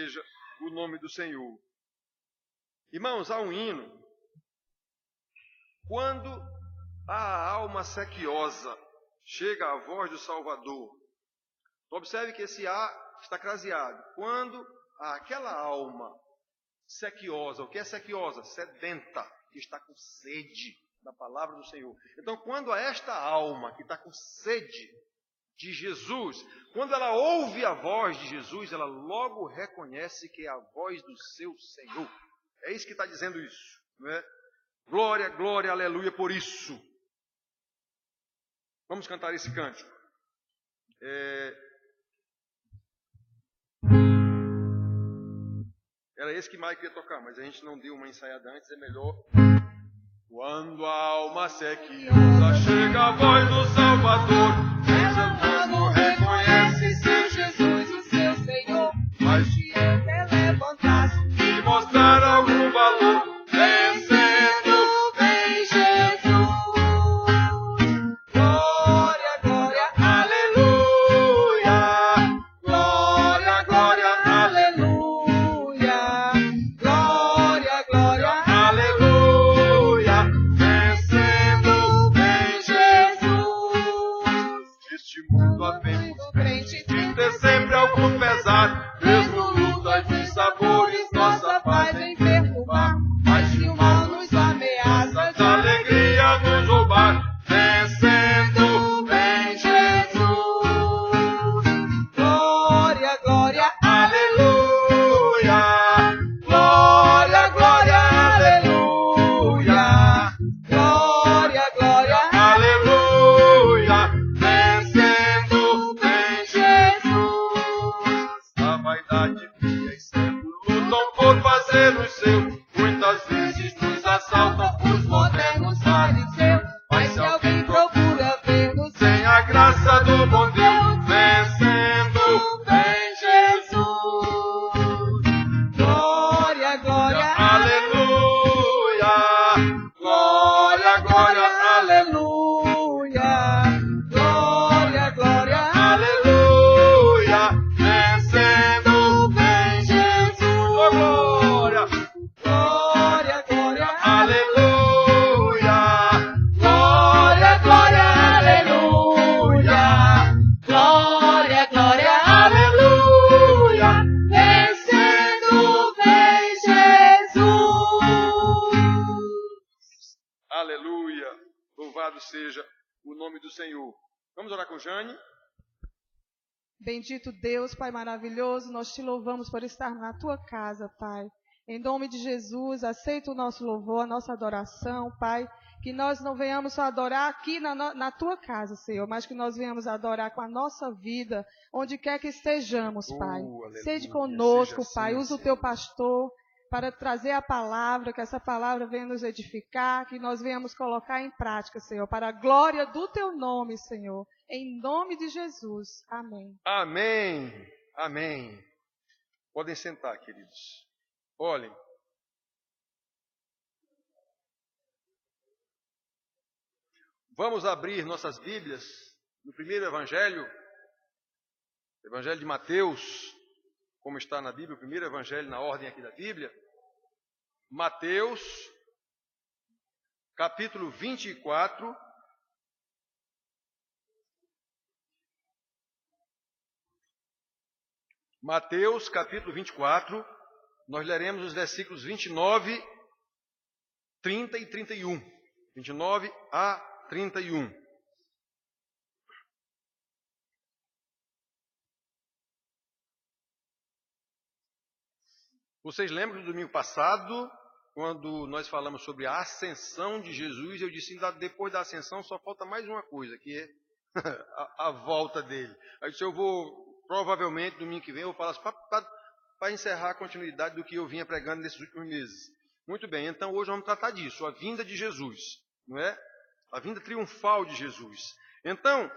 seja o nome do Senhor. Irmãos, há um hino. Quando a alma sequiosa chega à voz do Salvador, observe que esse A está craseado. Quando aquela alma sequiosa, o que é sequiosa? Sedenta, que está com sede da palavra do Senhor. Então, quando esta alma que está com sede de Jesus, quando ela ouve a voz de Jesus, ela logo reconhece que é a voz do seu Senhor. É isso que está dizendo isso, não é? Glória, glória, aleluia por isso. Vamos cantar esse cântico. Era esse que Mike ia tocar, mas a gente não deu uma ensaiada antes, é melhor. Quando a alma sequiosa chega a voz do Salvador, ela logo reconhece ser Jesus o seu Senhor. Mas se ele levantasse e mostrar algum valor, vencendo em Jesus. Glória, glória, aleluia. Glória, glória, aleluia. Glória, glória, aleluia. Vencendo em Jesus. Neste mundo havemos crente de ter sempre algum pesar, mesmo lutas e sabores, nossa paz em perturbar. Mas se o mal nos ameaça, a alegria nos roubar, vencendo em Jesus. Glória, glória, aleluia. Glória, glória, aleluia. Glória, glória, aleluia. Vencendo em Jesus. A vaidade e os cegos lutam por fazer o seu. Muitas vezes nos assaltam os modernos fariseus. Mas se alguém procura ver-nos sem a graça do bom Deus, vencendo em Jesus. Glória, glória, aleluia. Glória, glória, aleluia. Glória, glória, aleluia. Vencendo em Jesus. Oh, glória. Glória, glória, aleluia. Glória, glória, aleluia. Glória, glória, aleluia. Vencendo em Jesus. Aleluia. Louvado seja o nome do Senhor. Vamos orar com Jane? Bendito Deus, Pai maravilhoso, nós te louvamos por estar na tua casa, Pai. Em nome de Jesus, aceita o nosso louvor, a nossa adoração, Pai. Que nós não venhamos só adorar aqui na tua casa, Senhor, mas que nós venhamos adorar com a nossa vida, onde quer que estejamos, Pai. Aleluia. Seja conosco, Seja Pai. assim, Usa o Senhor. teu pastor para trazer a palavra, que essa palavra venha nos edificar, que nós venhamos colocar em prática, Senhor, para a glória do teu nome, Senhor. Em nome de Jesus. Amém. Amém. Amém. Podem sentar, queridos. Olhem. Vamos abrir nossas Bíblias no primeiro Evangelho, Evangelho de Mateus, como está na Bíblia, o primeiro Evangelho na ordem aqui da Bíblia. Mateus, capítulo 24. Mateus, capítulo 24, nós leremos os versículos 29, 30 e 31. 29 a 31. Vocês lembram do domingo passado, quando nós falamos sobre a ascensão de Jesus, eu disse que depois da ascensão só falta mais uma coisa, que é a volta dele. Aí eu disse, eu vou... Provavelmente, domingo que vem, eu vou falar para encerrar a continuidade do que eu vinha pregando nesses últimos meses. Muito bem, então hoje vamos tratar disso, a vinda de Jesus, não é? A vinda triunfal de Jesus. Então,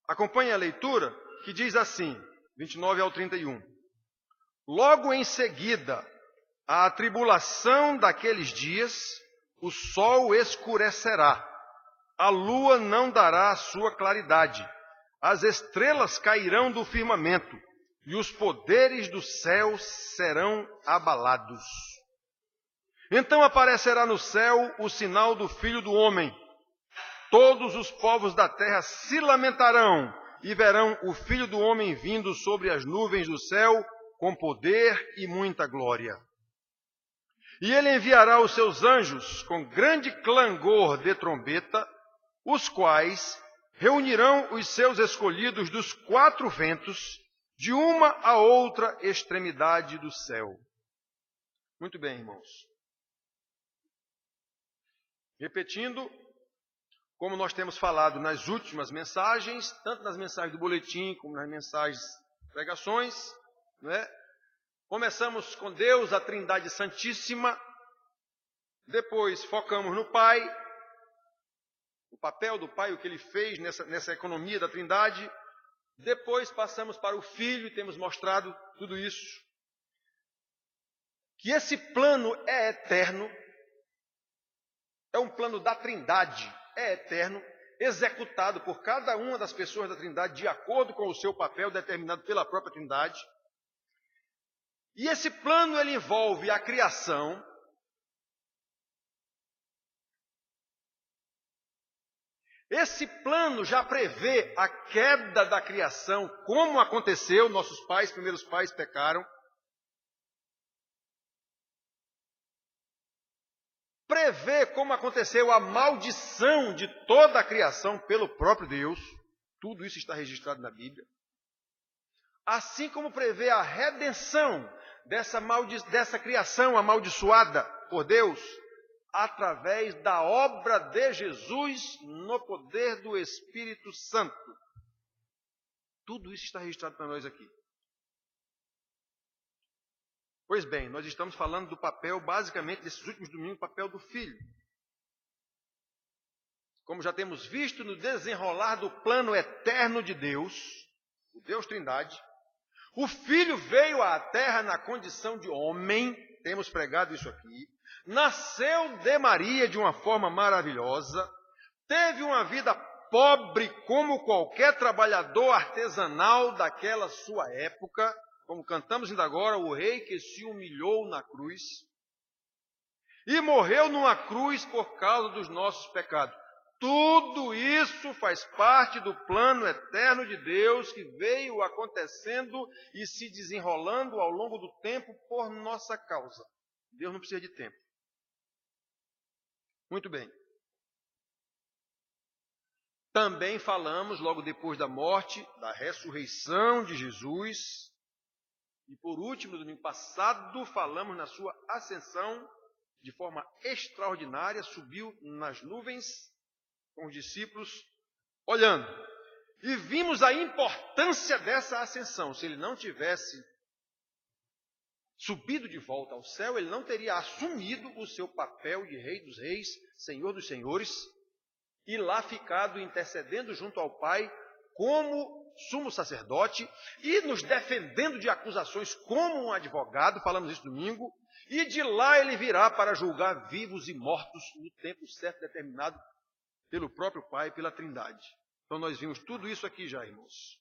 acompanhe a leitura, que diz assim, 29 ao 31. Logo em seguida, à tribulação daqueles dias, o sol escurecerá, a lua não dará a sua claridade. As estrelas cairão do firmamento, e os poderes do céu serão abalados. Então aparecerá no céu o sinal do Filho do Homem. Todos os povos da terra se lamentarão e verão o Filho do Homem vindo sobre as nuvens do céu com poder e muita glória. E ele enviará os seus anjos com grande clangor de trombeta, os quais reunirão os seus escolhidos dos 4 ventos, de uma a outra extremidade do céu. Muito bem, irmãos. Repetindo, como nós temos falado nas últimas mensagens, tanto nas mensagens do boletim como nas mensagens pregações, não é? Começamos com Deus, a Trindade Santíssima, depois focamos no Pai, o papel do Pai, o que Ele fez nessa economia da Trindade, depois passamos para o Filho e temos mostrado tudo isso, que esse plano é eterno, é um plano da Trindade, é eterno, executado por cada uma das pessoas da Trindade de acordo com o seu papel determinado pela própria Trindade. E esse plano ele envolve a criação, esse plano já prevê a queda da criação, como aconteceu, nossos pais, primeiros pais pecaram. Prevê como aconteceu a maldição de toda a criação pelo próprio Deus. Tudo isso está registrado na Bíblia. Assim como prevê a redenção dessa criação amaldiçoada por Deus, através da obra de Jesus no poder do Espírito Santo. Tudo isso está registrado para nós aqui. Pois bem, nós estamos falando do papel, basicamente, desses últimos domingos, o papel do Filho. Como já temos visto no desenrolar do plano eterno de Deus, o Deus Trindade, o Filho veio à Terra na condição de homem, temos pregado isso aqui, nasceu de Maria de uma forma maravilhosa, teve uma vida pobre como qualquer trabalhador artesanal daquela sua época, como cantamos ainda agora, o rei que se humilhou na cruz, e morreu numa cruz por causa dos nossos pecados. Tudo isso faz parte do plano eterno de Deus que veio acontecendo e se desenrolando ao longo do tempo por nossa causa. Deus não precisa de tempo. Muito bem. Também falamos, logo depois da morte, da ressurreição de Jesus. E por último, no domingo passado, falamos na sua ascensão de forma extraordinária, subiu nas nuvens com os discípulos, olhando. E vimos a importância dessa ascensão. Se ele não tivesse subido de volta ao céu, ele não teria assumido o seu papel de Rei dos Reis, Senhor dos Senhores, e lá ficado intercedendo junto ao Pai como sumo sacerdote e nos defendendo de acusações como um advogado, falamos isso domingo, e de lá ele virá para julgar vivos e mortos no tempo certo determinado pelo próprio Pai e pela Trindade. Então nós vimos tudo isso aqui já, irmãos.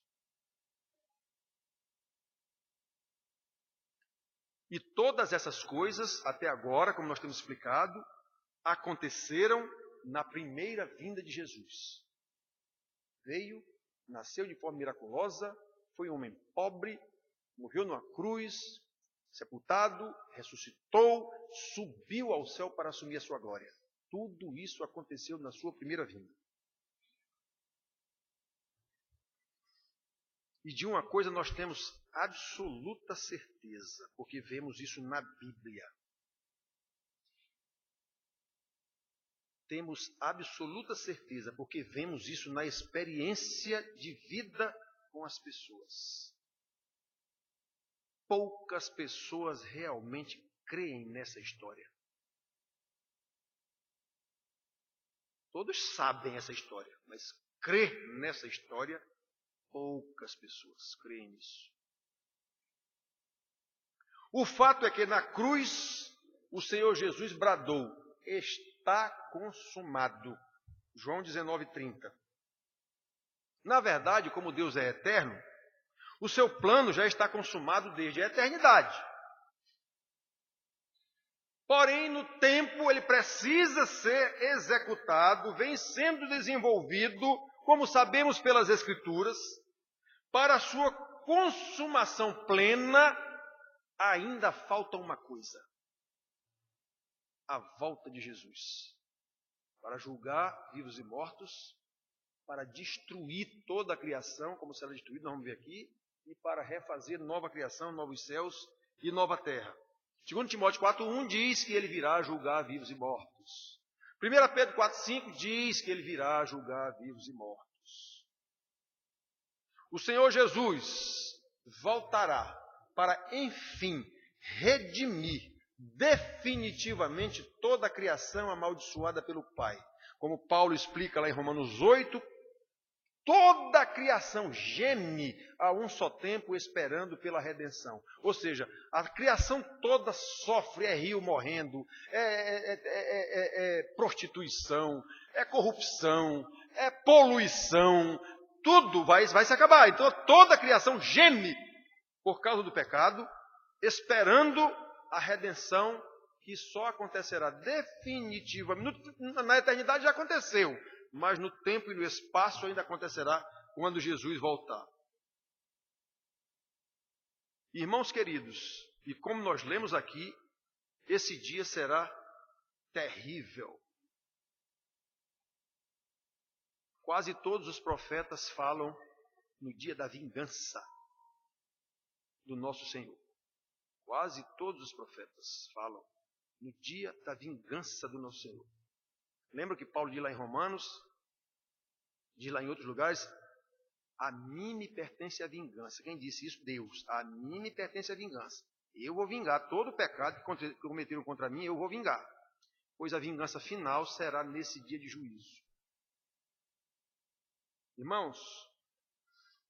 E todas essas coisas, até agora, como nós temos explicado, aconteceram na primeira vinda de Jesus. Veio, nasceu de forma miraculosa, foi um homem pobre, morreu numa cruz, sepultado, ressuscitou, subiu ao céu para assumir a sua glória. Tudo isso aconteceu na sua primeira vinda. E de uma coisa nós temos absoluta certeza, porque vemos isso na Bíblia. Temos absoluta certeza, porque vemos isso na experiência de vida com as pessoas. Poucas pessoas realmente creem nessa história. Todos sabem essa história, mas crer nessa história, poucas pessoas creem nisso. O fato é que na cruz, o Senhor Jesus bradou, está consumado. João 19:30. Na verdade, como Deus é eterno, O seu plano já está consumado desde a eternidade. Porém, no tempo, ele precisa ser executado, vem sendo desenvolvido, como sabemos pelas Escrituras, para a sua consumação plena, ainda falta uma coisa: a volta de Jesus, para julgar vivos e mortos, para destruir toda a criação, como será destruída, nós vamos ver aqui, e para refazer nova criação, novos céus e nova terra. 2 Timóteo 4,1 diz que ele virá julgar vivos e mortos. 1 Pedro 4,5 diz que ele virá julgar vivos e mortos. O Senhor Jesus voltará para, enfim, redimir definitivamente toda a criação amaldiçoada pelo Pai. Como Paulo explica lá em Romanos 8, toda a criação geme a um só tempo esperando pela redenção. Ou seja, a criação toda sofre, é rio morrendo, é prostituição, é corrupção, é poluição, tudo vai se acabar. Então toda a criação geme por causa do pecado, esperando a redenção que só acontecerá definitivamente. Na eternidade já aconteceu, mas no tempo e no espaço ainda acontecerá quando Jesus voltar. Irmãos queridos, e como nós lemos aqui, esse dia será terrível. Quase todos os profetas falam no dia da vingança do nosso Senhor. Quase todos os profetas falam no dia da vingança do nosso Senhor. Lembra que Paulo diz lá em Romanos, diz lá em outros lugares, a mim me pertence a vingança. Quem disse isso? Deus. A mim me pertence a vingança. Eu vou vingar todo o pecado que cometeram contra mim, eu vou vingar. Pois a vingança final será nesse dia de juízo. Irmãos,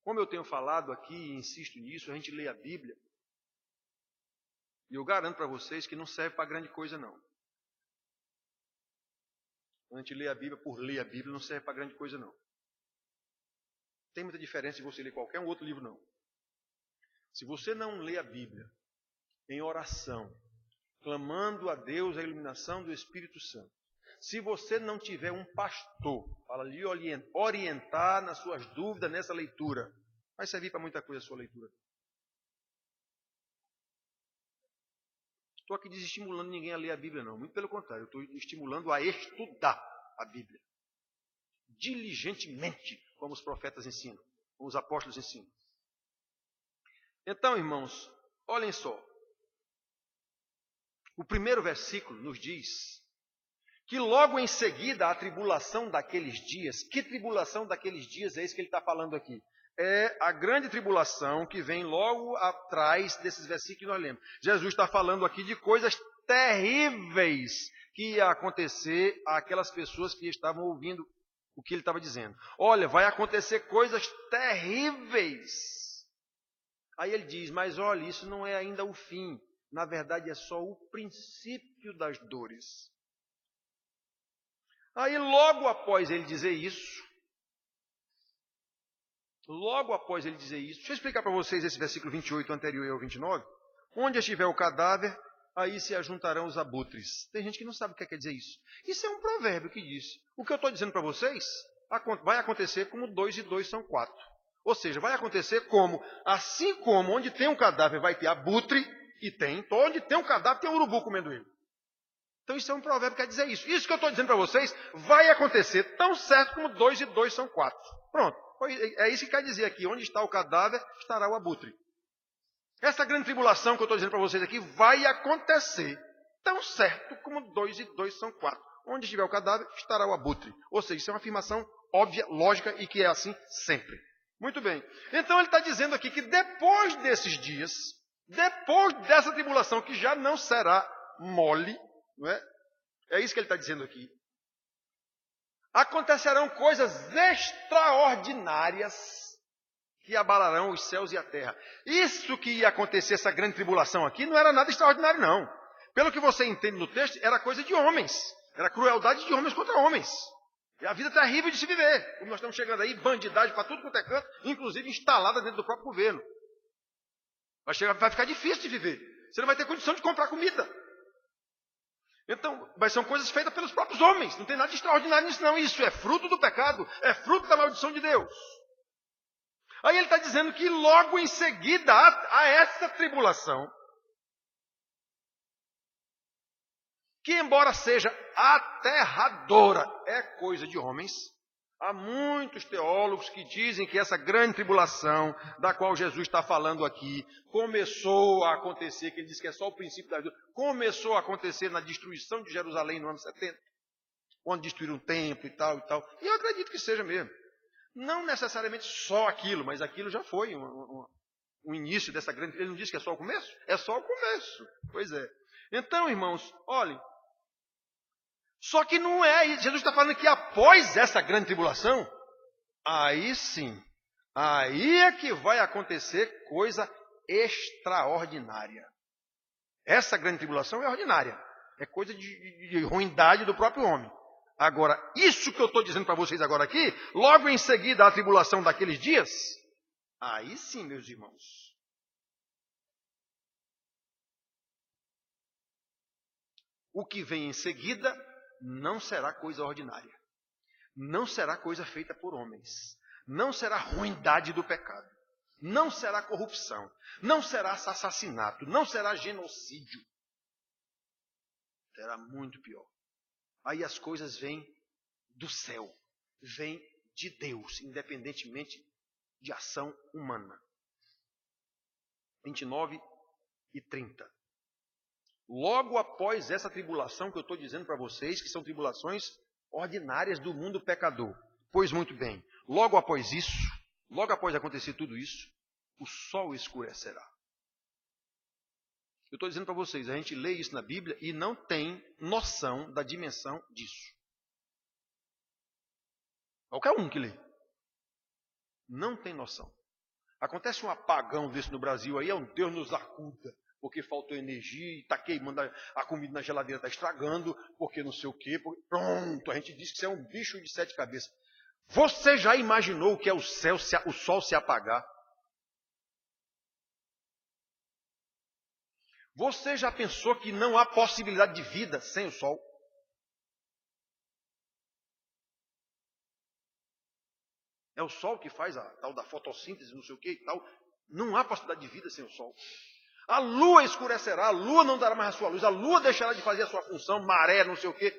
como eu tenho falado aqui e insisto nisso, a gente lê a Bíblia, e eu garanto para vocês que não serve para grande coisa não. A gente lê a Bíblia por ler a Bíblia, não serve para grande coisa não. Tem muita diferença de você ler qualquer um outro livro não. Se você não lê a Bíblia em oração, clamando a Deus a iluminação do Espírito Santo, se você não tiver um pastor para lhe orientar nas suas dúvidas nessa leitura, vai servir para muita coisa a sua leitura. Estou aqui desestimulando ninguém a ler a Bíblia, não. Muito pelo contrário, eu estou estimulando a estudar a Bíblia. Diligentemente, como os profetas ensinam, como os apóstolos ensinam. Então, irmãos, olhem só. O primeiro versículo nos diz que logo em seguida a tribulação daqueles dias, que tribulação daqueles dias é isso que ele está falando aqui? É a grande tribulação que vem logo atrás desses versículos que nós lemos. Jesus está falando aqui de coisas terríveis que ia acontecer àquelas pessoas que estavam ouvindo o que ele estava dizendo. Olha, vai acontecer coisas terríveis. Aí ele diz, mas olha, isso não é ainda o fim. Na verdade, é só o princípio das dores. Aí logo após ele dizer isso, deixa eu explicar para vocês esse versículo 28 anterior ao 29. Onde estiver o cadáver, aí se ajuntarão os abutres. Tem gente que não sabe o que quer dizer isso. Isso é um provérbio que diz. O que eu estou dizendo para vocês vai acontecer como 2 e 2 são 4. Ou seja, vai acontecer como, assim como onde tem um cadáver vai ter abutre, e tem, então onde tem um cadáver tem um urubu comendo ele. Então isso é um provérbio que quer dizer isso. Isso que eu estou dizendo para vocês vai acontecer tão certo como 2 e 2 são 4. Pronto. É isso que quer dizer aqui. Onde está o cadáver, estará o abutre. Essa grande tribulação que eu estou dizendo para vocês aqui vai acontecer tão certo como 2 e 2 são 4. Onde estiver o cadáver, estará o abutre. Ou seja, isso é uma afirmação óbvia, lógica e que é assim sempre. Muito bem. Então ele está dizendo aqui que depois desses dias, depois dessa tribulação que já não será mole, não é? É isso que ele está dizendo aqui. Acontecerão coisas extraordinárias que abalarão os céus e a terra. Isso que ia acontecer, essa grande tribulação aqui, não era nada extraordinário, não. Pelo que você entende no texto, era coisa de homens. Era crueldade de homens contra homens. É a vida terrível de se viver. Como nós estamos chegando aí, bandidagem para tudo quanto é canto, inclusive instalada dentro do próprio governo. Vai ficar difícil de viver. Você não vai ter condição de comprar comida. Então, mas são coisas feitas pelos próprios homens. Não tem nada de extraordinário nisso, não. Isso é fruto do pecado. É fruto da maldição de Deus. Aí ele está dizendo que logo em seguida a essa tribulação, que embora seja aterradora, é coisa de homens. Há muitos teólogos que dizem que essa grande tribulação, da qual Jesus está falando aqui, começou a acontecer, que ele diz que é só o princípio da vida, começou a acontecer na destruição de Jerusalém no ano 70, quando destruíram o templo e tal e tal. E eu acredito que seja mesmo. Não necessariamente só aquilo, mas aquilo já foi um início dessa grande... Ele não disse que é só o começo? É só o começo. Pois é. Então, irmãos, olhem, só que não é, Jesus está falando que após essa grande tribulação, aí sim, aí é que vai acontecer coisa extraordinária. Essa grande tribulação é ordinária, é coisa de ruindade do próprio homem. Agora, isso que eu estou dizendo para vocês agora aqui, logo em seguida a tribulação daqueles dias, aí sim, meus irmãos. O que vem em seguida não será coisa ordinária. Não será coisa feita por homens. Não será ruindade do pecado. Não será corrupção. Não será assassinato. Não será genocídio. Será muito pior. Aí as coisas vêm do céu. Vêm de Deus, independentemente de ação humana. 29 e 30. Logo após essa tribulação que eu estou dizendo para vocês, que são tribulações ordinárias do mundo pecador. Pois muito bem, logo após isso, logo após acontecer tudo isso, o sol escurecerá. Eu estou dizendo para vocês, a gente lê isso na Bíblia e não tem noção da dimensão disso. Qualquer um que lê. Não tem noção. Acontece um apagão desse no Brasil aí, é um Deus nos acuda. Porque faltou energia, está queimando a comida na geladeira, está estragando, porque não sei o quê. Pronto, a gente diz que isso é um bicho de 7 cabeças. Você já imaginou o que é o sol se apagar? Você já pensou que não há possibilidade de vida sem o sol? É o sol que faz a tal da fotossíntese, não sei o quê e tal. Não há possibilidade de vida sem o sol. A lua escurecerá, a lua não dará mais a sua luz, a lua deixará de fazer a sua função, maré, não sei o quê.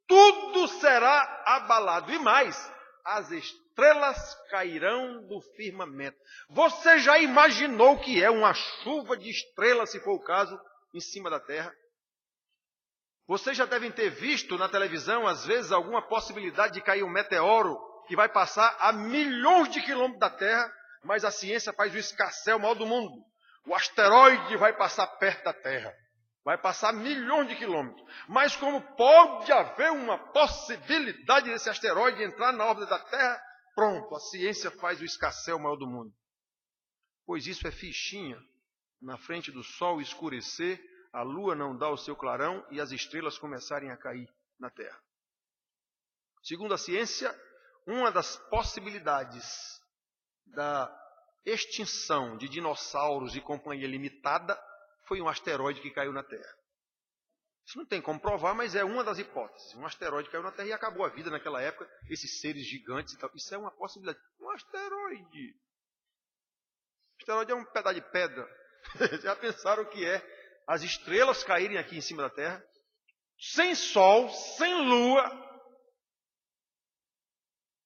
Tudo será abalado. E mais, as estrelas cairão do firmamento. Você já imaginou o que é uma chuva de estrelas, se for o caso, em cima da terra? Vocês já devem ter visto na televisão, às vezes, alguma possibilidade de cair um meteoro que vai passar a milhões de quilômetros da Terra, mas a ciência faz o escarcéu maior do mundo. O asteroide vai passar perto da Terra. Vai passar milhões de quilômetros. Mas como pode haver uma possibilidade desse asteroide entrar na órbita da Terra, pronto, a ciência faz o escarcéu maior do mundo. Pois isso é fichinha. Na frente do sol escurecer, a lua não dá o seu clarão e as estrelas começarem a cair na Terra. Segundo a ciência, uma das possibilidades da extinção de dinossauros e companhia limitada foi um asteroide que caiu na Terra. Isso não tem como provar, mas é uma das hipóteses. Um asteroide caiu na Terra e acabou a vida naquela época, esses seres gigantes e tal. Isso é uma possibilidade. Um asteroide. Asteroide é um pedaço de pedra. Já pensaram o que é as estrelas caírem aqui em cima da Terra? Sem sol, sem lua,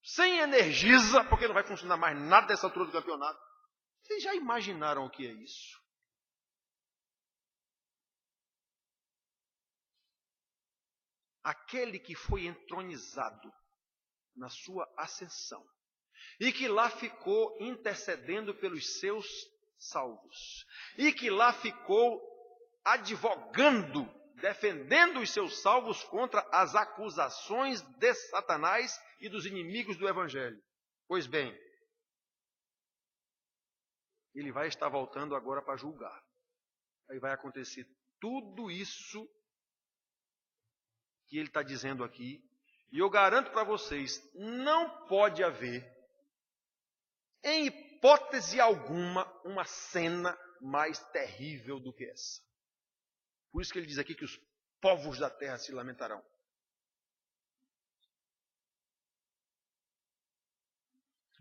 sem energiza, porque não vai funcionar mais nada dessa altura do campeonato. Vocês já imaginaram o que é isso? Aquele que foi entronizado na sua ascensão e que lá ficou intercedendo pelos seus salvos e que lá ficou advogando, defendendo os seus salvos contra as acusações de Satanás e dos inimigos do Evangelho. Pois bem, ele vai estar voltando agora para julgar. Aí vai acontecer tudo isso que ele está dizendo aqui. E eu garanto para vocês, não pode haver, em hipótese alguma, uma cena mais terrível do que essa. Por isso que ele diz aqui que os povos da terra se lamentarão.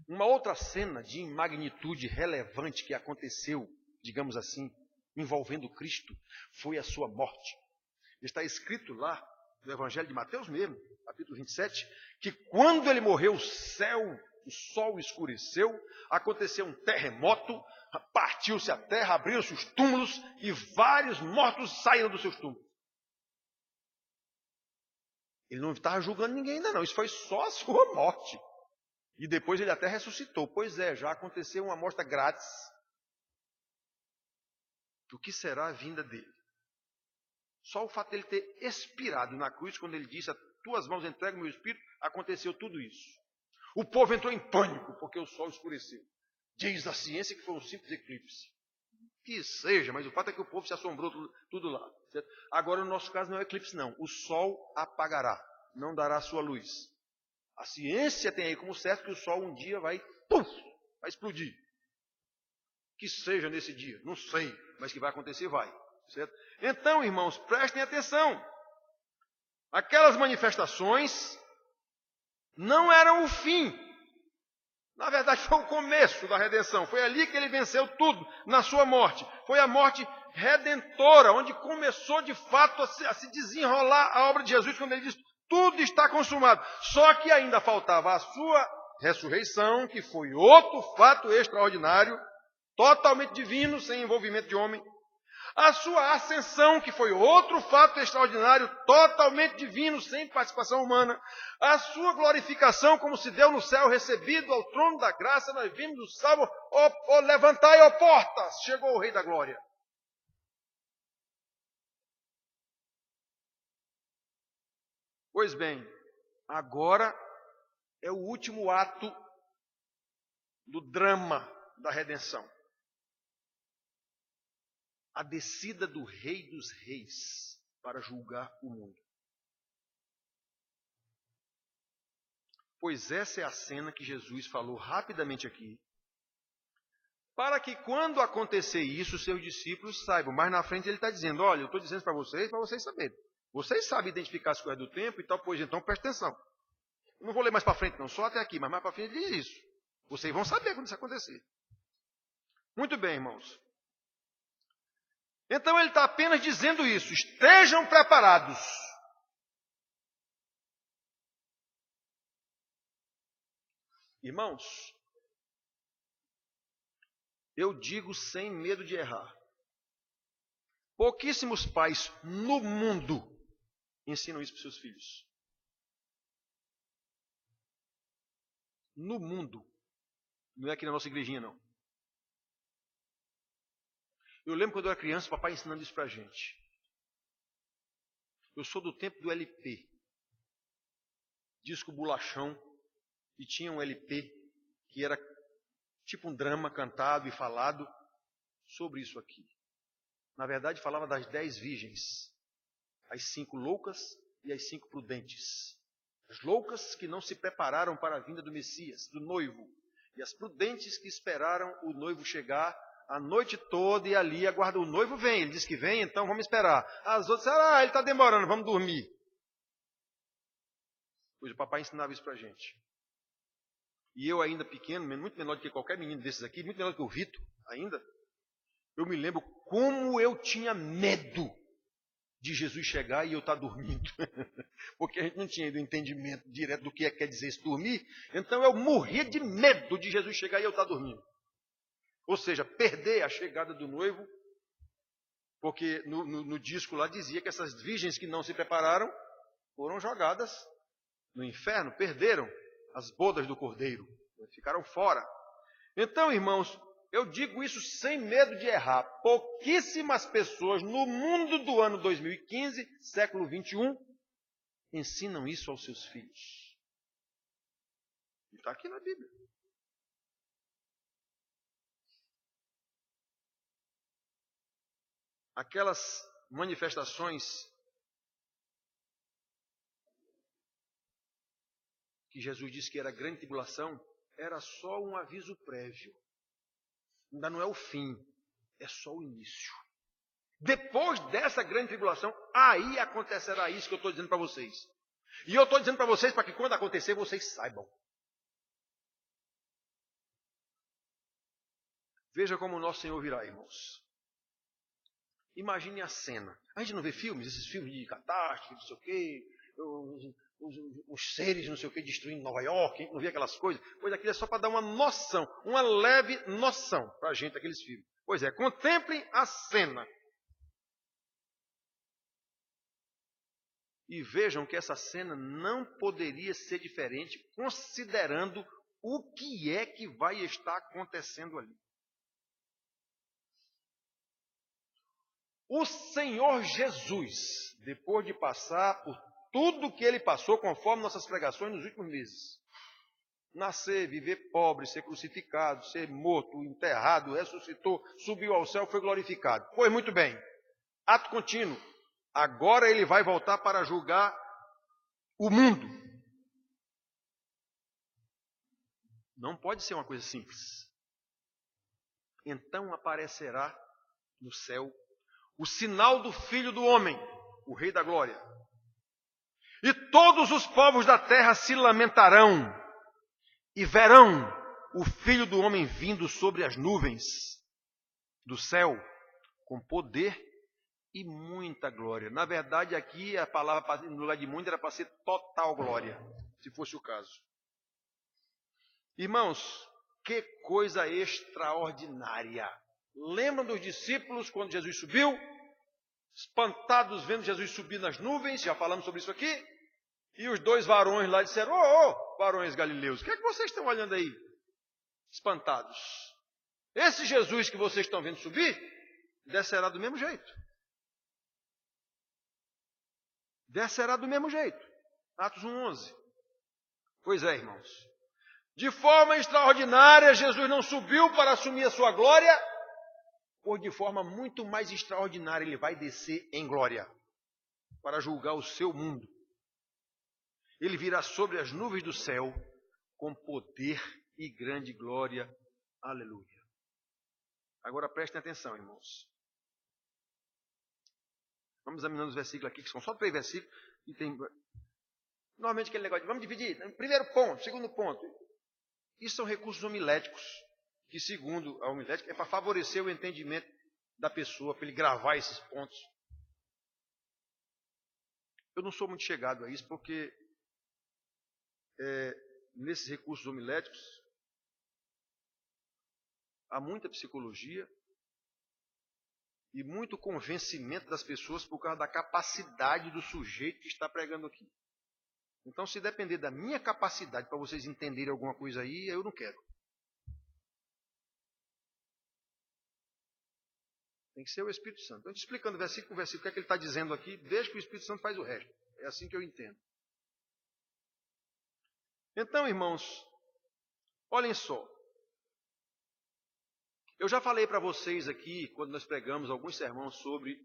Uma outra cena de magnitude relevante que aconteceu, digamos assim, envolvendo Cristo, foi a sua morte. Está escrito lá no Evangelho de Mateus mesmo, capítulo 27, que quando ele morreu, o sol escureceu, aconteceu um terremoto, partiu-se a terra, abriram-se os túmulos e vários mortos saíram dos seus túmulos. Ele não estava julgando ninguém ainda não, isso foi só a sua morte. E depois ele até ressuscitou. Pois é, já aconteceu uma morte grátis. O que será a vinda dele? Só o fato de ele ter expirado na cruz, quando ele disse, a tuas mãos entrego o meu espírito, aconteceu tudo isso. O povo entrou em pânico, porque o sol escureceu. Diz a ciência que foi um simples eclipse. Que seja, mas o fato é que o povo se assombrou tudo lá. Certo? Agora, no nosso caso, não é eclipse não. O sol apagará, não dará sua luz. A ciência tem aí como certo que o sol um dia vai explodir. Que seja nesse dia, não sei, mas que vai acontecer, vai. Certo? Então, irmãos, prestem atenção. Aquelas manifestações não eram o fim. Na verdade, foi o começo da redenção. Foi ali que ele venceu tudo, na sua morte. Foi a morte redentora, onde começou de fato a se desenrolar a obra de Jesus, quando ele disse, tudo está consumado. Só que ainda faltava a sua ressurreição, que foi outro fato extraordinário, totalmente divino, sem envolvimento de homem. A sua ascensão, que foi outro fato extraordinário, totalmente divino, sem participação humana. A sua glorificação, como se deu no céu, recebido ao trono da graça, nós vimos o salmo, levantai, ó portas, chegou o Rei da Glória. Pois bem, agora é o último ato do drama da redenção. A descida do Rei dos Reis para julgar o mundo. Pois essa é a cena que Jesus falou rapidamente aqui, para que quando acontecer isso, seus discípulos saibam. Mas na frente ele está dizendo, olha, eu estou dizendo para vocês saberem. Vocês sabem identificar as coisas do tempo e tal, pois então presta atenção. Eu não vou ler mais para frente não, só até aqui, mas mais para frente ele diz isso. Vocês vão saber quando isso acontecer. Muito bem, irmãos. Então ele está apenas dizendo isso, estejam preparados. Irmãos, eu digo sem medo de errar. Pouquíssimos pais no mundo ensinam isso para os seus filhos. No mundo. Não é aqui na nossa igrejinha, não. Eu lembro quando eu era criança, o papai ensinando isso para a gente. Eu sou do tempo do LP. Disco bolachão. E tinha um LP que era tipo um drama cantado e falado sobre isso aqui. Na verdade, falava das 10 virgens. As 5 loucas e as 5 prudentes. As loucas que não se prepararam para a vinda do Messias, do noivo. E as prudentes que esperaram o noivo chegar a noite toda e ali aguardam. O noivo vem, ele diz que vem, então vamos esperar. As outras, ele está demorando, vamos dormir. Pois o papai ensinava isso para a gente. E eu ainda pequeno, muito menor do que qualquer menino desses aqui, muito menor do que o Rito ainda, eu me lembro como eu tinha medo de Jesus chegar e eu estar dormindo. Porque a gente não tinha o entendimento direto do que quer dizer isso, dormir. Então eu morria de medo de Jesus chegar e eu estar dormindo. Ou seja, perder a chegada do noivo, porque no disco lá dizia que essas virgens que não se prepararam foram jogadas no inferno, perderam as bodas do Cordeiro, ficaram fora. Então, irmãos, eu digo isso sem medo de errar. Pouquíssimas pessoas no mundo do ano 2015, século 21, ensinam isso aos seus filhos. Está aqui na Bíblia. Aquelas manifestações que Jesus disse que era grande tribulação, era só um aviso prévio. Ainda não é o fim. é só o início. Depois dessa grande tribulação, aí acontecerá isso que eu estou dizendo para vocês. E eu estou dizendo para vocês para que quando acontecer, vocês saibam. Veja como o nosso Senhor virá, irmãos. Imagine a cena. A gente não vê filmes, esses filmes de catástrofe, não sei o quê, os seres, não sei o quê, destruindo Nova York, a gente não vê aquelas coisas. Pois aquilo é só para dar uma noção, uma leve noção para a gente, aqueles filmes. Pois é, contemplem a cena. E vejam que essa cena não poderia ser diferente, considerando o que é que vai estar acontecendo ali. O Senhor Jesus, depois de passar por tudo que ele passou, conforme nossas pregações nos últimos meses, nascer, viver pobre, ser crucificado, ser morto, enterrado, ressuscitou, subiu ao céu, foi glorificado. Pois muito bem, ato contínuo. Agora ele vai voltar para julgar o mundo. Não pode ser uma coisa simples. Então aparecerá no céu o sinal do Filho do Homem, o Rei da Glória. E todos os povos da terra se lamentarão e verão o Filho do Homem vindo sobre as nuvens do céu com poder e muita glória. Na verdade, aqui a palavra no lugar de muito era para ser total glória, se fosse o caso. Irmãos, que coisa extraordinária. Lembram dos discípulos quando Jesus subiu? Espantados vendo Jesus subir nas nuvens, já falamos sobre isso aqui. E os dois varões lá disseram, varões galileus, o que é que vocês estão olhando aí? Espantados. Esse Jesus que vocês estão vendo subir, descerá do mesmo jeito. Descerá do mesmo jeito. Atos 1:11. Pois é, irmãos. De forma extraordinária, Jesus não subiu para assumir a sua glória, pois de forma muito mais extraordinária ele vai descer em glória para julgar o seu mundo. Ele virá sobre as nuvens do céu com poder e grande glória. Aleluia. Agora prestem atenção, irmãos. Vamos examinando os versículos aqui, que são só 3 versículos. E tem... Normalmente aquele negócio de vamos dividir. Primeiro ponto, segundo ponto. Isso são recursos homiléticos, que segundo a homilética é para favorecer o entendimento da pessoa, para ele gravar esses pontos. Eu não sou muito chegado a isso, porque nesses recursos homiléticos há muita psicologia e muito convencimento das pessoas por causa da capacidade do sujeito que está pregando aqui. Então, se depender da minha capacidade para vocês entenderem alguma coisa aí, eu não quero. Tem que ser o Espírito Santo. Então, explicando versículo por versículo o que é que ele está dizendo aqui, desde que o Espírito Santo faz o resto. É assim que eu entendo. Então, irmãos, olhem só. Eu já falei para vocês aqui, quando nós pregamos alguns sermões sobre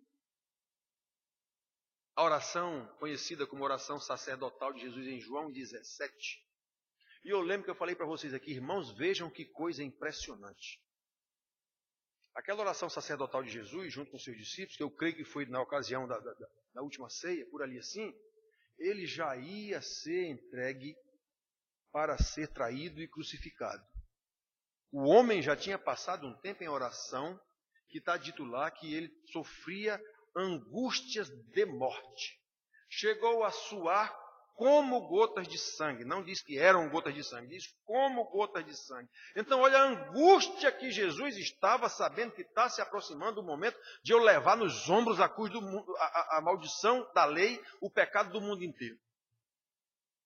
a oração conhecida como oração sacerdotal de Jesus em João 17. E eu lembro que eu falei para vocês aqui, irmãos, vejam que coisa impressionante. Aquela oração sacerdotal de Jesus, junto com seus discípulos, que eu creio que foi na ocasião da última ceia, por ali assim, ele já ia ser entregue para ser traído e crucificado. O homem já tinha passado um tempo em oração, que está dito lá que ele sofria angústias de morte. Chegou a suar como gotas de sangue. Não diz que eram gotas de sangue, diz como gotas de sangue. Então, olha a angústia que Jesus estava, sabendo que está se aproximando o momento de eu levar nos ombros a cruz do mundo, a maldição da lei, o pecado do mundo inteiro.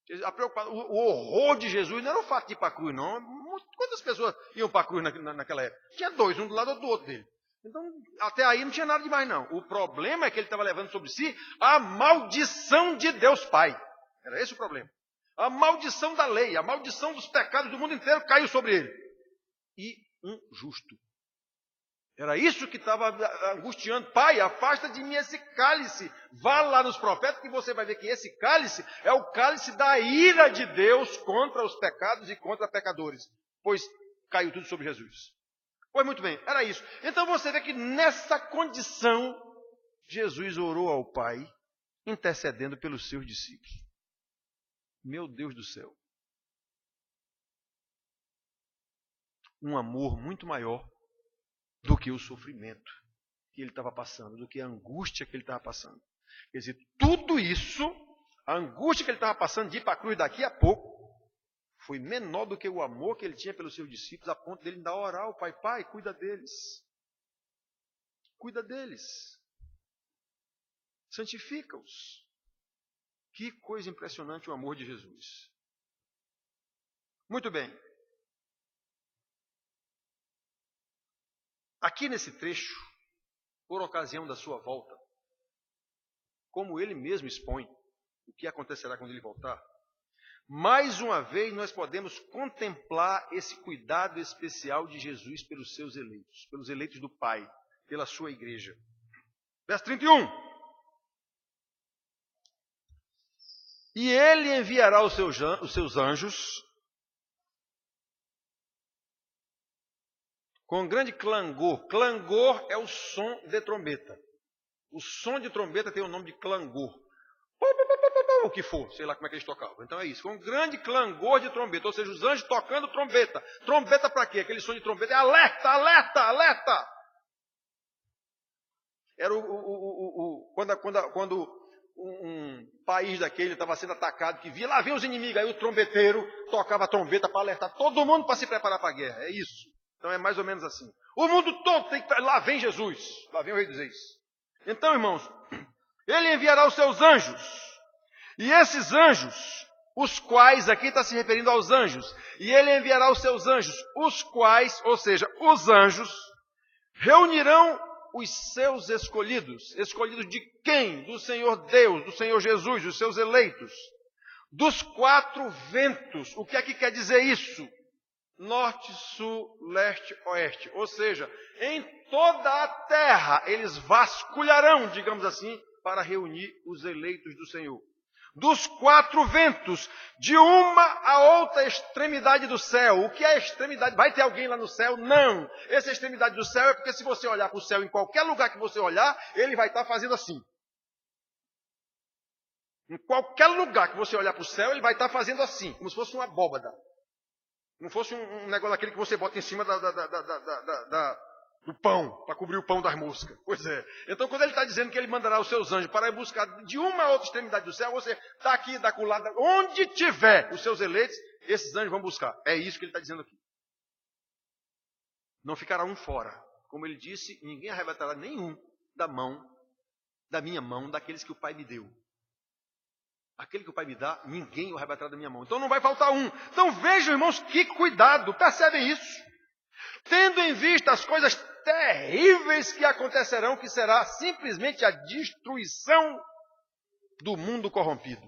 O horror de Jesus não era o fato de ir para a cruz, não. Quantas pessoas iam para a cruz naquela época? Tinha 2, um do lado do outro dele. Então, até aí não tinha nada demais, não. O problema é que ele estava levando sobre si a maldição de Deus Pai. Era esse o problema. A maldição da lei, a maldição dos pecados do mundo inteiro caiu sobre ele. E um justo. Era isso que estava angustiando. Pai, afasta de mim esse cálice. Vá lá nos profetas que você vai ver que esse cálice é o cálice da ira de Deus contra os pecados e contra pecadores. Pois caiu tudo sobre Jesus. Pois muito bem, era isso. Então você vê que nessa condição, Jesus orou ao Pai, intercedendo pelos seus discípulos. Meu Deus do céu. Um amor muito maior do que o sofrimento que ele estava passando, do que a angústia que ele estava passando. Quer dizer, tudo isso, a angústia que ele estava passando de ir para a cruz daqui a pouco, foi menor do que o amor que ele tinha pelos seus discípulos, a ponto dele ainda orar ao Pai: Pai, cuida deles. Cuida deles. Santifica-os. Que coisa impressionante o amor de Jesus. Muito bem. Aqui nesse trecho, por ocasião da sua volta, como ele mesmo expõe o que acontecerá quando ele voltar, mais uma vez nós podemos contemplar esse cuidado especial de Jesus pelos seus eleitos, pelos eleitos do Pai, pela sua igreja. Verso 31. E ele enviará os seus anjos com grande clangor. Clangor é o som de trombeta. O som de trombeta tem o nome de clangor. O que for, sei lá como é que eles tocavam. Então é isso, com um grande clangor de trombeta. Ou seja, os anjos tocando trombeta. Trombeta para quê? Aquele som de trombeta é alerta, alerta, alerta. Era quando um país daquele estava sendo atacado, que via, lá vem os inimigos, aí o trombeteiro tocava a trombeta para alertar todo mundo para se preparar para a guerra. É isso. Então é mais ou menos assim. O mundo todo tem que... Lá vem Jesus, lá vem o Rei dos Reis. Então, irmãos, ele enviará os seus anjos. E esses anjos, os quais, aqui está se referindo aos anjos, e ele enviará os seus anjos, os quais, ou seja, os anjos, reunirão os seus escolhidos. Escolhidos de quem? Do Senhor Deus, do Senhor Jesus, dos seus eleitos. Dos quatro ventos. O que é que quer dizer isso? Norte, sul, leste, oeste. Ou seja, em toda a terra eles vasculharão, digamos assim, para reunir os eleitos do Senhor. Dos quatro ventos, de uma a outra extremidade do céu. O que é extremidade? Vai ter alguém lá no céu? Não. Essa extremidade do céu é porque se você olhar para o céu, em qualquer lugar que você olhar, ele vai estar fazendo assim. Em qualquer lugar que você olhar para o céu, ele vai estar fazendo assim, como se fosse uma abóbada. Não fosse um negócio daquele que você bota em cima do pão, para cobrir o pão das moscas. Pois é. Então, quando ele está dizendo que ele mandará os seus anjos para ir buscar de uma a outra extremidade do céu, você está aqui, está acolá, onde tiver os seus eleitos, esses anjos vão buscar. É isso que ele está dizendo aqui. Não ficará um fora. Como ele disse, ninguém arrebatará nenhum da minha mão, daqueles que o Pai me deu. Aquele que o Pai me dá, ninguém o arrebatará da minha mão. Então não vai faltar um. Então vejam, irmãos, que cuidado. Percebem isso? Tendo em vista as coisas terríveis que acontecerão, que será simplesmente a destruição do mundo corrompido.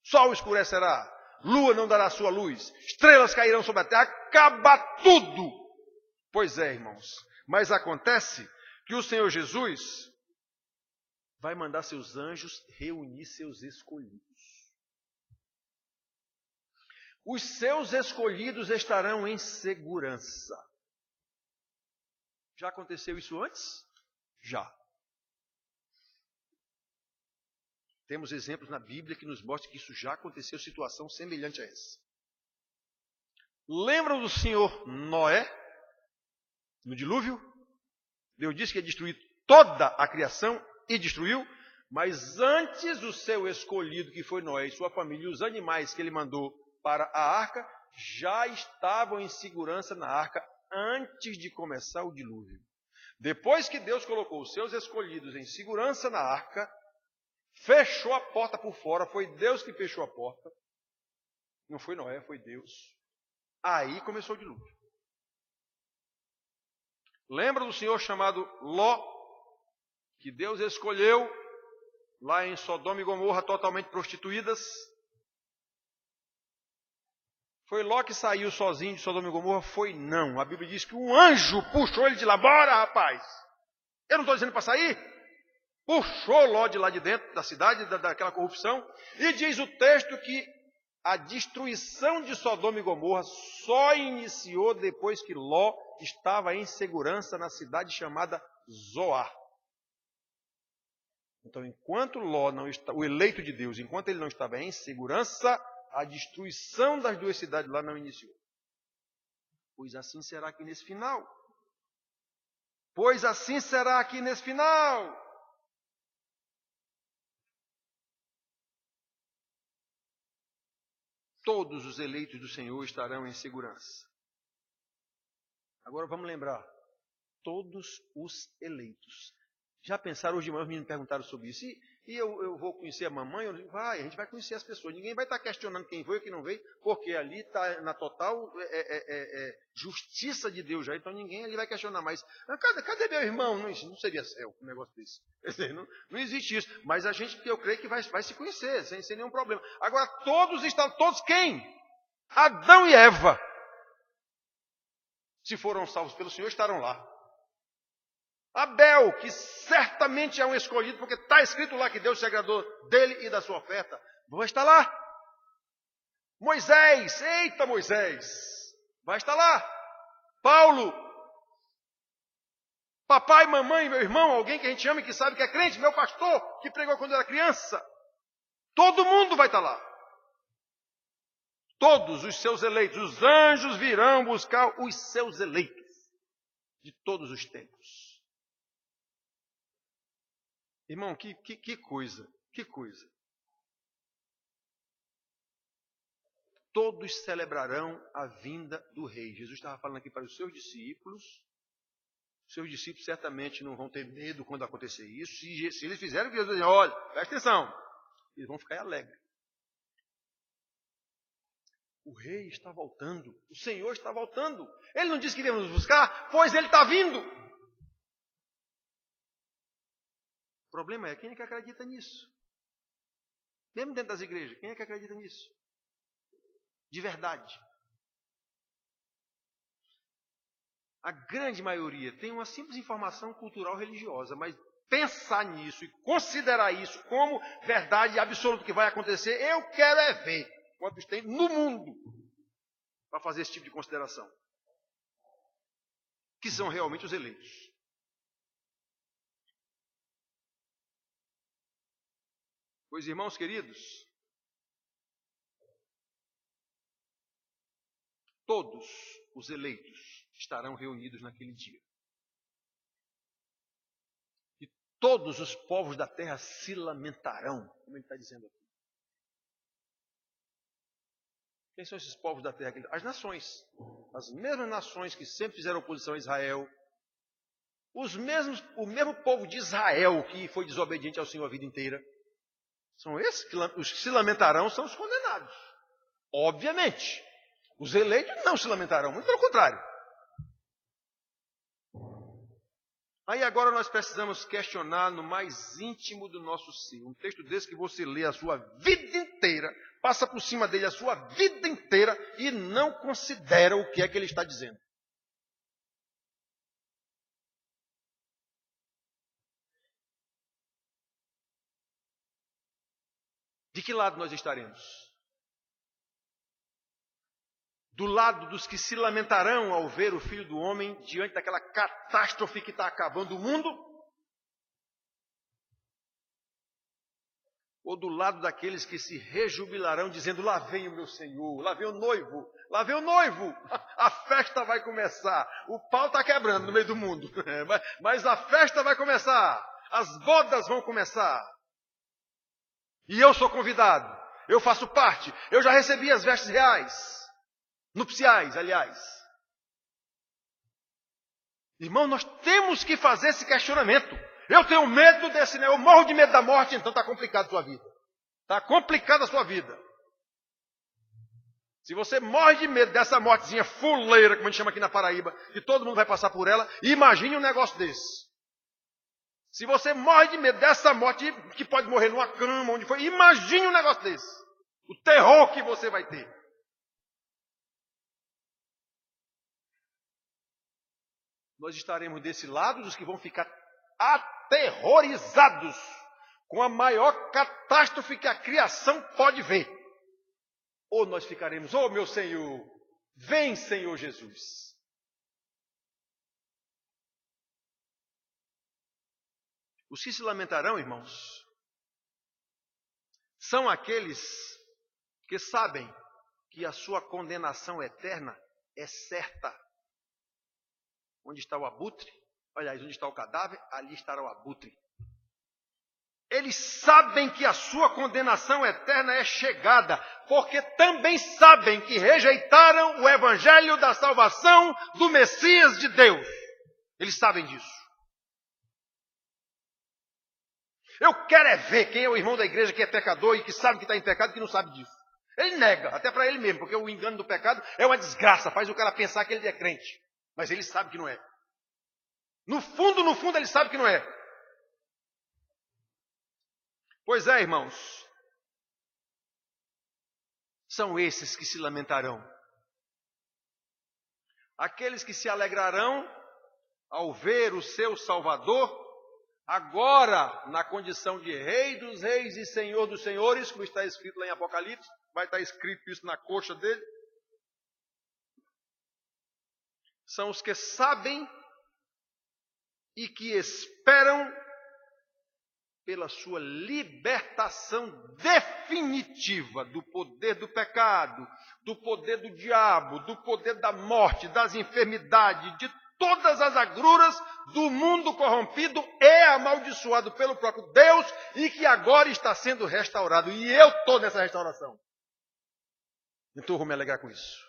Sol escurecerá, lua não dará sua luz, estrelas cairão sobre a terra, acaba tudo. Pois é, irmãos, mas acontece que o Senhor Jesus vai mandar seus anjos reunir seus escolhidos. Os seus escolhidos estarão em segurança. Já aconteceu isso antes? Já. Temos exemplos na Bíblia que nos mostram que isso já aconteceu, situação semelhante a essa. Lembram do senhor Noé? No dilúvio? Deus disse que ia destruir toda a criação e destruiu, mas antes o seu escolhido, que foi Noé e sua família, e os animais que ele mandou para a arca, já estavam em segurança na arca antes de começar o dilúvio. Depois que Deus colocou os seus escolhidos em segurança na arca, fechou a porta por fora, foi Deus que fechou a porta, não foi Noé, foi Deus. Aí começou o dilúvio. Lembra do senhor chamado Ló, que Deus escolheu lá em Sodoma e Gomorra, totalmente prostituídas? Foi Ló que saiu sozinho de Sodoma e Gomorra? Foi não. A Bíblia diz que um anjo puxou ele de lá. Bora, rapaz! Eu não estou dizendo para sair. Puxou Ló de lá de dentro da cidade, daquela corrupção. E diz o texto que a destruição de Sodoma e Gomorra só iniciou depois que Ló estava em segurança na cidade chamada Zoar. Então, enquanto Ló não está, o eleito de Deus, enquanto ele não estava em segurança, a destruição das duas cidades lá não iniciou. Pois assim será aqui nesse final. Pois assim será aqui nesse final. Todos os eleitos do Senhor estarão em segurança. Agora vamos lembrar. Todos os eleitos. Já pensaram, hoje de manhã os meninos me perguntaram sobre isso. E eu vou conhecer a mamãe? Eu digo, vai, a gente vai conhecer as pessoas. Ninguém vai estar questionando quem veio e quem não veio, porque ali está na total justiça de Deus já. Então ninguém ali vai questionar mais. Cadê meu irmão? Não seria céu um negócio desse. Não existe isso. Mas eu creio que vai se conhecer, sem nenhum problema. Agora, todos quem? Adão e Eva. Se foram salvos pelo Senhor, estarão lá. Abel, que certamente é um escolhido, porque está escrito lá que Deus se agradou dele e da sua oferta, vai estar lá. Moisés, eita Moisés, vai estar lá. Paulo, papai, mamãe, meu irmão, alguém que a gente ama e que sabe que é crente, meu pastor, que pregou quando era criança. Todo mundo vai estar lá. Todos os seus eleitos, os anjos virão buscar os seus eleitos de todos os tempos. Irmão, que coisa, que coisa. Todos celebrarão a vinda do rei. Jesus estava falando aqui para os seus discípulos. Os seus discípulos certamente não vão ter medo quando acontecer isso. Se eles fizerem o que Jesus diz, olha, presta atenção, eles vão ficar alegres. O rei está voltando, o Senhor está voltando. Ele não disse que iríamos nos buscar, pois ele está vindo. O problema é quem é que acredita nisso? Mesmo dentro das igrejas, quem é que acredita nisso? De verdade. A grande maioria tem uma simples informação cultural religiosa, mas pensar nisso e considerar isso como verdade absoluta que vai acontecer, eu quero é ver quantos tem no mundo para fazer esse tipo de consideração. Que são realmente os eleitos. Pois, irmãos queridos, todos os eleitos estarão reunidos naquele dia. E todos os povos da terra se lamentarão, como ele está dizendo aqui. Quem são esses povos da terra? As nações. As mesmas nações que sempre fizeram oposição a Israel. O mesmo povo de Israel que foi desobediente ao Senhor a vida inteira. São esses que os que se lamentarão, são os condenados. Obviamente. Os eleitos não se lamentarão, muito pelo contrário. Aí agora nós precisamos questionar no mais íntimo do nosso ser. Um texto desse que você lê a sua vida inteira, passa por cima dele a sua vida inteira e não considera o que é que ele está dizendo. De que lado nós estaremos? Do lado dos que se lamentarão ao ver o Filho do Homem diante daquela catástrofe que está acabando o mundo? Ou do lado daqueles que se rejubilarão dizendo, lá vem o meu Senhor, lá vem o noivo, lá vem o noivo, a festa vai começar, o pau está quebrando no meio do mundo, mas a festa vai começar, as bodas vão começar. E eu sou convidado, eu faço parte, eu já recebi as vestes reais, nupciais, aliás. Irmão, nós temos que fazer esse questionamento. Eu tenho medo desse, eu morro de medo da morte, então está complicado a sua vida. Está complicada a sua vida. Se você morre de medo dessa mortezinha fuleira, como a gente chama aqui na Paraíba, que todo mundo vai passar por ela, imagine um negócio desse. Se você morre de medo dessa morte, que pode morrer numa cama, onde for, imagine um negócio desse. O terror que você vai ter. Nós estaremos desse lado dos que vão ficar aterrorizados com a maior catástrofe que a criação pode ver. ou nós ficaremos, oh meu Senhor, vem Senhor Jesus. Os que se lamentarão, irmãos, são aqueles que sabem que a sua condenação eterna é certa. Onde está o abutre? Aliás, onde está o cadáver? Ali estará o abutre. Eles sabem que a sua condenação eterna é chegada, porque também sabem que rejeitaram o evangelho da salvação do Messias de Deus. Eles sabem disso. Eu quero é ver quem é o irmão da igreja que é pecador e que sabe que está em pecado e que não sabe disso. Ele nega, até para ele mesmo, porque o engano do pecado é uma desgraça, faz o cara pensar que ele é crente. Mas ele sabe que não é. No fundo, ele sabe que não é. Pois é, irmãos. São esses que se lamentarão. Aqueles que se alegrarão ao ver o seu Salvador, agora na condição de Rei dos Reis e Senhor dos Senhores, como está escrito lá em Apocalipse, vai estar escrito isso na coxa dele. São os que sabem e que esperam pela sua libertação definitiva do poder do pecado, do poder do diabo, do poder da morte, das enfermidades, de todas as agruras do mundo corrompido e amaldiçoado pelo próprio Deus e que agora está sendo restaurado. E eu estou nessa restauração. Então eu vou me alegrar com isso.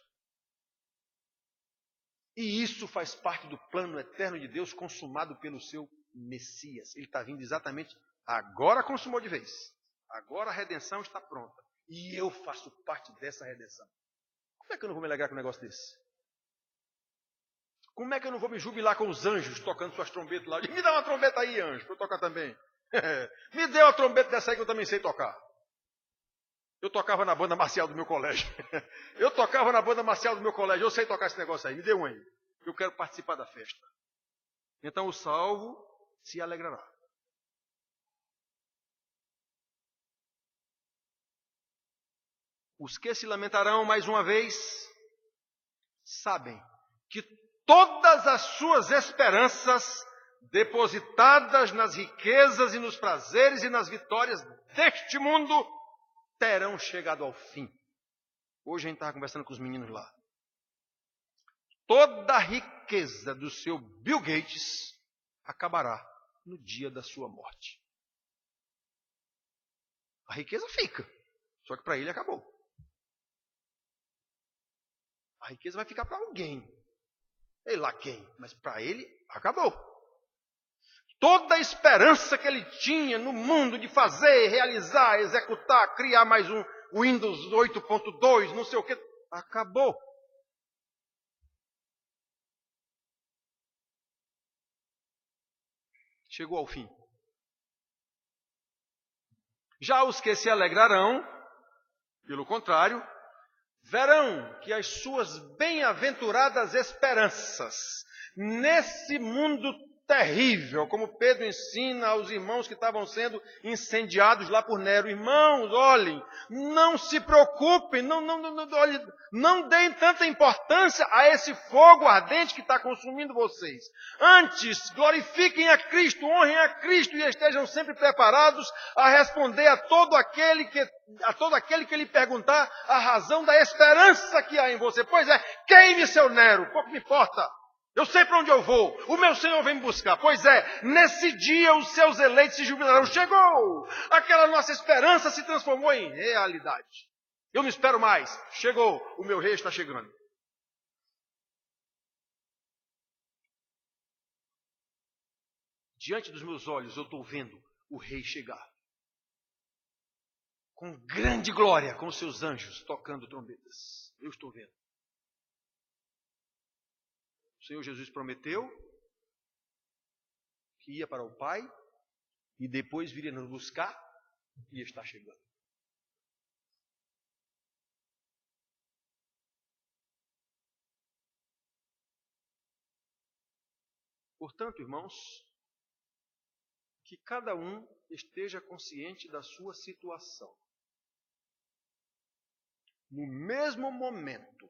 E isso faz parte do plano eterno de Deus consumado pelo seu Messias. Ele está vindo exatamente agora, consumou de vez. Agora a redenção está pronta. E eu faço parte dessa redenção. Como é que eu não vou me alegrar com um negócio desse? Como é que eu não vou me jubilar com os anjos tocando suas trombetas lá? Me dá uma trombeta aí, anjo, para eu tocar também. Me dê uma trombeta dessa aí que eu também sei tocar. Eu tocava na banda marcial do meu colégio. Eu sei tocar esse negócio aí. Me dê um aí. Eu quero participar da festa. Então o salvo se alegrará. Os que se lamentarão mais uma vez, sabem que todas as suas esperanças depositadas nas riquezas e nos prazeres e nas vitórias deste mundo terão chegado ao fim. Hoje a gente estava conversando com os meninos lá. Toda a riqueza do seu Bill Gates acabará no dia da sua morte. A riqueza fica, só que para ele acabou. A riqueza vai ficar para alguém. Sei lá quem, mas para ele acabou. Toda a esperança que ele tinha no mundo de fazer, realizar, executar, criar mais um Windows 8.2, não sei o que, acabou. Chegou ao fim. Já os que se alegrarão, pelo contrário, verão que as suas bem-aventuradas esperanças nesse mundo terrível, como Pedro ensina aos irmãos que estavam sendo incendiados lá por Nero. Irmãos, olhem, não se preocupem, não deem tanta importância a esse fogo ardente que está consumindo vocês. Antes, glorifiquem a Cristo, honrem a Cristo e estejam sempre preparados a responder a todo aquele que lhe perguntar a razão da esperança que há em você. Pois é, queime seu Nero, pouco me importa. Eu sei para onde eu vou. O meu Senhor vem me buscar. Pois é, nesse dia os seus eleitos se jubilarão. Chegou! Aquela nossa esperança se transformou em realidade. Eu não espero mais. Chegou. O meu rei está chegando. Diante dos meus olhos eu estou vendo o rei chegar. Com grande glória, com seus anjos tocando trombetas. Eu estou vendo. O Senhor Jesus prometeu que ia para o Pai e depois viria nos buscar e está chegando. Portanto, irmãos, que cada um esteja consciente da sua situação. no mesmo momento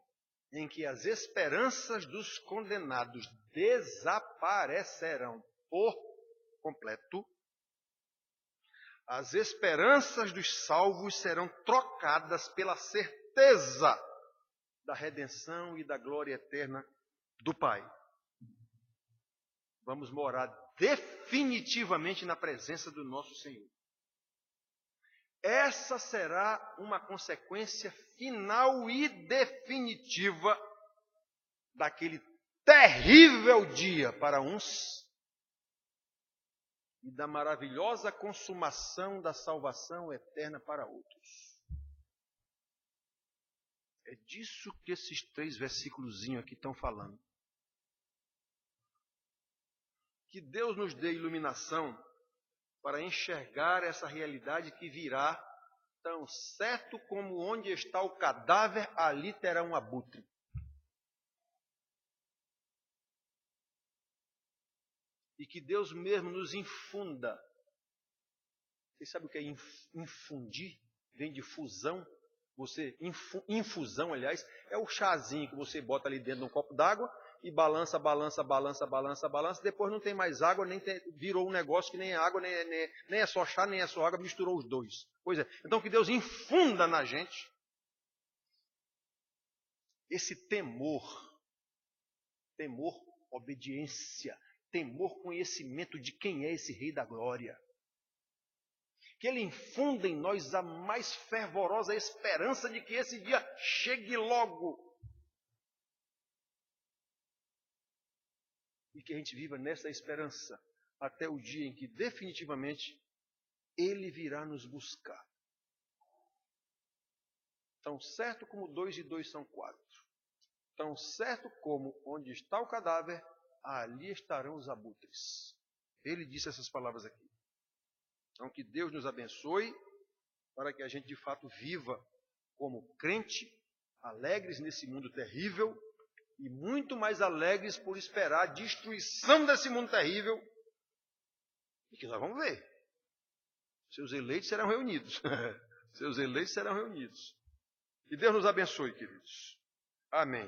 em que as esperanças dos condenados desaparecerão por completo, as esperanças dos salvos serão trocadas pela certeza da redenção e da glória eterna do Pai. Vamos morar definitivamente na presença do nosso Senhor. Essa será uma consequência final e definitiva daquele terrível dia para uns e da maravilhosa consumação da salvação eterna para outros. É disso que esses 3 versículos aqui estão falando. Que Deus nos dê iluminação para enxergar essa realidade que virá, tão certo como onde está o cadáver, ali terá um abutre. E que Deus mesmo nos infunda. Você sabe o que é infundir? Vem de fusão. Infusão, aliás, é o chazinho que você bota ali dentro de um copo d'água e balança, depois não tem mais água, virou um negócio que nem é água, nem é só chá, nem é só água, misturou os dois. Pois é, então que Deus infunda na gente esse temor, obediência, temor, conhecimento de quem é esse Rei da Glória. Que Ele infunda em nós a mais fervorosa esperança de que esse dia chegue logo. E que a gente viva nessa esperança até o dia em que definitivamente Ele virá nos buscar. Tão certo como 2 e 2 são 4. Tão certo como onde está o cadáver, ali estarão os abutres. Ele disse essas palavras aqui. Então que Deus nos abençoe para que a gente de fato viva como crente, alegres nesse mundo terrível e muito mais alegres por esperar a destruição desse mundo terrível. E que nós vamos ver. Seus eleitos serão reunidos. Seus eleitos serão reunidos. E Deus nos abençoe, queridos. Amém.